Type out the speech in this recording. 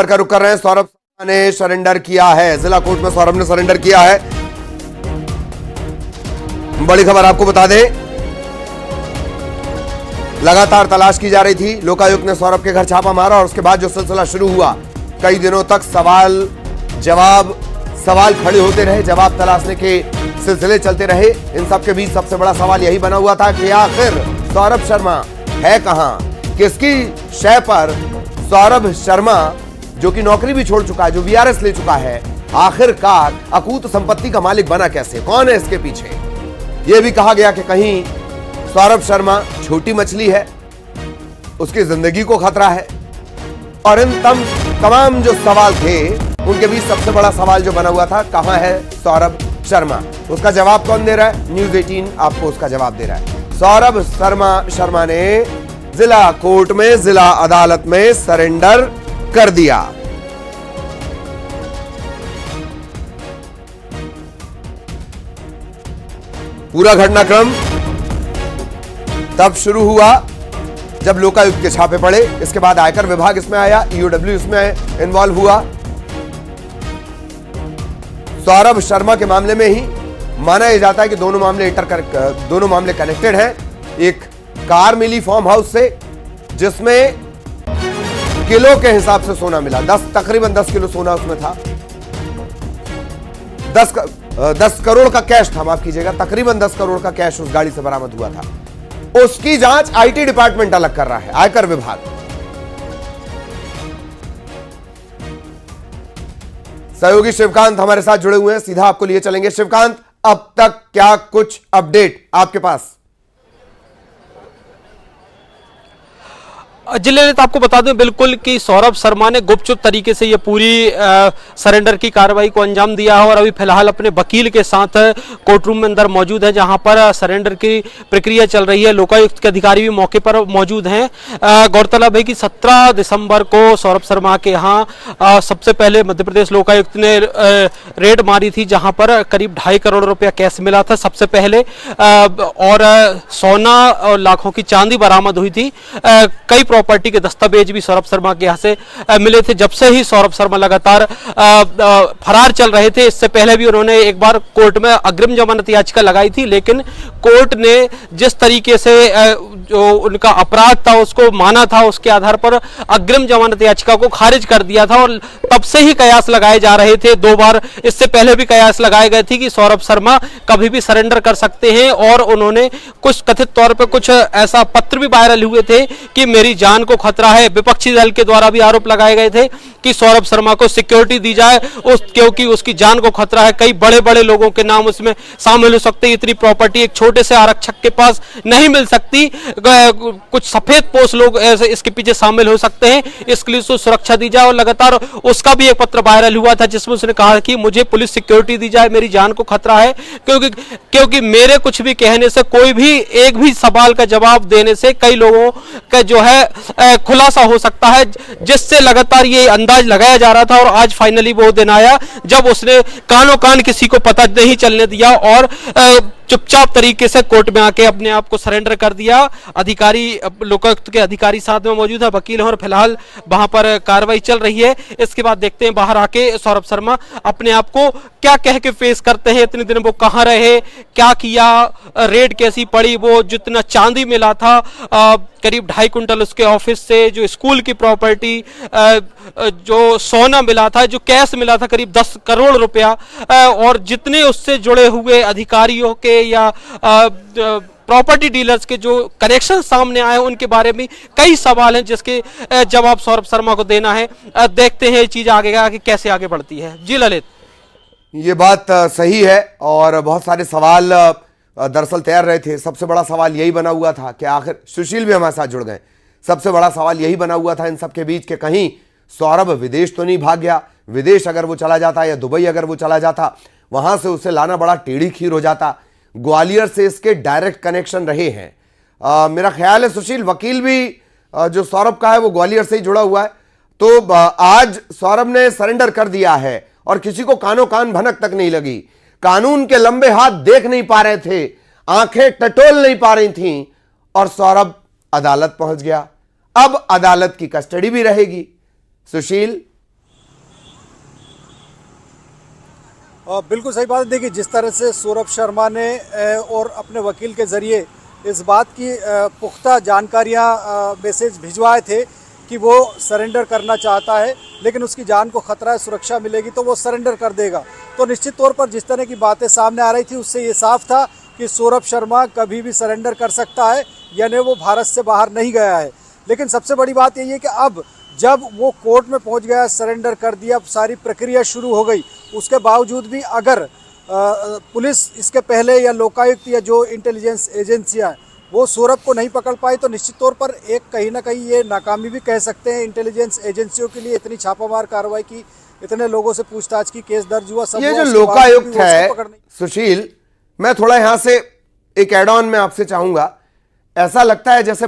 का रुख कर रहे हैं। सौरभ ने सरेंडर किया है, जिला कोर्ट में सौरभ ने सरेंडर किया है। बड़ी खबर आपको बता दें, लगातार तलाश की जा रही थी। लोकायुक्त ने सौरभ के घर छापा मारा और उसके बाद जो सिलसिला शुरू हुआ, कई दिनों तक सवाल खड़े होते रहे, जवाब तलाशने के सिलसिले चलते रहे। इन सब के बीच सबसे बड़ा सवाल यही बना हुआ था कि आखिर सौरभ शर्मा है कहां, किसकी शय पर सौरभ शर्मा जो कि नौकरी भी छोड़ चुका है, जो वीआरएस ले चुका है, आखिरकार अकूत संपत्ति का मालिक बना कैसे, कौन है इसके पीछे। यह भी कहा गया कि कहीं सौरभ शर्मा छोटी मछली है, उसकी जिंदगी को खतरा है। और इन तमाम जो सवाल थे उनके बीच सबसे बड़ा सवाल जो बना हुआ था, कहां है सौरभ शर्मा। उसका जवाब कौन दे रहा है? न्यूज़ 18 आपको उसका जवाब दे रहा है। सौरभ शर्मा ने जिला कोर्ट में, जिला अदालत में सरेंडर कर दिया। पूरा घटनाक्रम तब शुरू हुआ जब लोकायुक्त के छापे पड़े। इसके बाद आयकर विभाग इसमें आया, ईओडब्ल्यू इसमें इन्वॉल्व हुआ। सौरभ शर्मा के मामले में ही माना यह जाता है कि दोनों मामले कनेक्टेड हैं। एक कार मिली फार्म हाउस से जिसमें किलो के हिसाब से सोना मिला, तकरीबन 10 किलो सोना उसमें था। 10 करोड़ का कैश था, माफ कीजिएगा, तकरीबन 10 करोड़ का कैश उस गाड़ी से बरामद हुआ था। उसकी जांच आईटी डिपार्टमेंट अलग कर रहा है, आयकर विभाग। सहयोगी शिवकांत हमारे साथ जुड़े हुए हैं, सीधा आपको लिए चलेंगे। शिवकांत, अब तक क्या कुछ अपडेट आपके पास? जिले आपको बता दूं बिल्कुल कि सौरभ शर्मा ने गुपचुप तरीके से ये पूरी सरेंडर की कार्रवाई को अंजाम दिया है और अभी फिलहाल अपने वकील के साथ कोर्ट रूम में अंदर मौजूद है, जहां पर सरेंडर की प्रक्रिया चल रही है। लोकायुक्त के अधिकारी भी मौके पर मौजूद हैं। गौरतलब है कि 17 दिसंबर को सौरभ शर्मा के यहाँ सबसे पहले मध्य प्रदेश लोकायुक्त ने रेड मारी थी, जहां पर करीब 2.5 करोड़ रुपया कैश मिला था सबसे पहले, और सोना और लाखों की चांदी बरामद हुई थी। कई प्रॉपर्टी के दस्तावेज भी सौरभ शर्मा के यहाँ से मिले थे। जब से ही सौरभ शर्मा लगातार फरार चल रहे थे, इससे पहले भी उन्होंने एक बार कोर्ट में अग्रिम जमानत याचिका लगाई थी, लेकिन कोर्ट ने जिस तरीके से जो उनका अपराध था उसको माना था, उसके आधार पर अग्रिम जमानत याचिका को खारिज कर दिया था। और तब से ही कयास लगाए जा रहे थे, 2 बार इससे पहले भी कयास लगाए गए थे कि सौरभ शर्मा कभी भी सरेंडर कर सकते हैं। और उन्होंने कुछ कथित तौर पर कुछ ऐसा पत्र भी वायरल हुए थे कि मेरी जान को खतरा है। विपक्षी दल के द्वारा भी आरोप लगाए गए थे कि सौरभ शर्मा को सिक्योरिटी दी जाए क्योंकि उसकी जान को खतरा है। कई बड़े बड़े लोगों के नाम उसमें शामिल हो सकते हैं। इतनी प्रॉपर्टी एक छोटे से आरक्षक के पास नहीं मिल सकती। कुछ सफेद पोस्ट लोग इसके पीछे शामिल हो सकते हैं, इसके लिए उसको सुरक्षा दी जाए। और लगातार उसका भी एक पत्र वायरल हुआ था जिसमें उसने कहा कि मुझे पुलिस सिक्योरिटी दी जाए, मेरी जान को खतरा है, क्योंकि मेरे कुछ भी कहने से, कोई भी एक भी सवाल का जवाब देने से कई लोगों का जो है खुलासा हो सकता है, जिससे लगातार ये अंदाज लगाया जा रहा था। और आज फाइनली वो दिन आया जब उसने कानों कान किसी को पता नहीं चलने दिया और चुपचाप तरीके से कोर्ट में आके अपने आप को सरेंडर कर दिया। अधिकारी, लोकायुक्त के अधिकारी साथ में मौजूद है, वकील हैं और फिलहाल वहां पर कार्रवाई चल रही है। इसके बाद देखते हैं बाहर आके सौरभ शर्मा अपने आप को क्या कह के फेस करते हैं। इतने दिन वो कहां रहे, क्या किया, रेड कैसी पड़ी, वो जितना चांदी मिला था, करीब 2.5 कुंटल उसके ऑफिस से, जो स्कूल की प्रॉपर्टी, जो सोना मिला था, जो कैश मिला था करीब 10 करोड़ रुपया, और जितने उससे जुड़े हुए अधिकारियों के या प्रॉपर्टी डीलर्स के जो कनेक्शन सामने आए, उनके बारे में कई सवाल हैं जिसके जवाब सौरभ शर्मा को देना है। देखते हैं ये चीज आगे कैसे आगे बढ़ती है। जी ललित, ये बात सही है और बहुत सारे सवाल दरअसल तैयार रहे थे। सबसे बड़ा सवाल यही बना हुआ था कि आखिर, सुशील भी हमारे साथ जुड़ गए, सबसे बड़ा सवाल यही बना हुआ था इन सबके बीच कि कहीं सौरभ विदेश तो नहीं भाग गया। विदेश अगर वो चला जाता या दुबई अगर वो चला जाता, वहां से उसे लाना बड़ा टेढ़ी खीर हो जाता। ग्वालियर से इसके डायरेक्ट कनेक्शन रहे हैं। मेरा ख्याल है सुशील, वकील भी जो सौरभ का है वो ग्वालियर से ही जुड़ा हुआ है। तो आज सौरभ ने सरेंडर कर दिया है और किसी को कानों कान भनक तक नहीं लगी। कानून के लंबे हाथ देख नहीं पा रहे थे, आंखें टटोल नहीं पा रही थीं और सौरभ अदालत पहुंच गया। अब अदालत की कस्टडी भी रहेगी। सुशील, बिल्कुल सही बात है। देखिए, जिस तरह से सौरभ शर्मा ने और अपने वकील के जरिए इस बात की पुख्ता जानकारियां मैसेज भिजवाए थे कि वो सरेंडर करना चाहता है, लेकिन उसकी जान को खतरा है, सुरक्षा मिलेगी तो वो सरेंडर कर देगा। तो निश्चित तौर पर जिस तरह की बातें सामने आ रही थी उससे ये साफ था कि सौरभ शर्मा कभी भी सरेंडर कर सकता है, यानी वो भारत से बाहर नहीं गया है। लेकिन सबसे बड़ी बात यही है कि अब जब वो कोर्ट में पहुंच गया, सरेंडर कर दिया, सारी प्रक्रिया शुरू हो गई, उसके बावजूद भी अगर पुलिस इसके पहले या लोकायुक्त या जो इंटेलिजेंस एजेंसियां वो सौरभ को नहीं पकड़ पाई, तो निश्चित तौर पर एक कहीं ना कहीं ये नाकामी भी कह सकते हैं इंटेलिजेंस एजेंसियों के लिए। इतनी छापामार कार्रवाई की, इतने लोगों से पूछताछ की, केस दर्ज हुआ, सब ये हुआ, जो उसके बाद लोकायुक्त भी वो सब है पकड़ नहीं। सुशील, मैं थोड़ा यहां से एक एड ऑन में आपसे चाहूंगा। ऐसा लगता है जैसे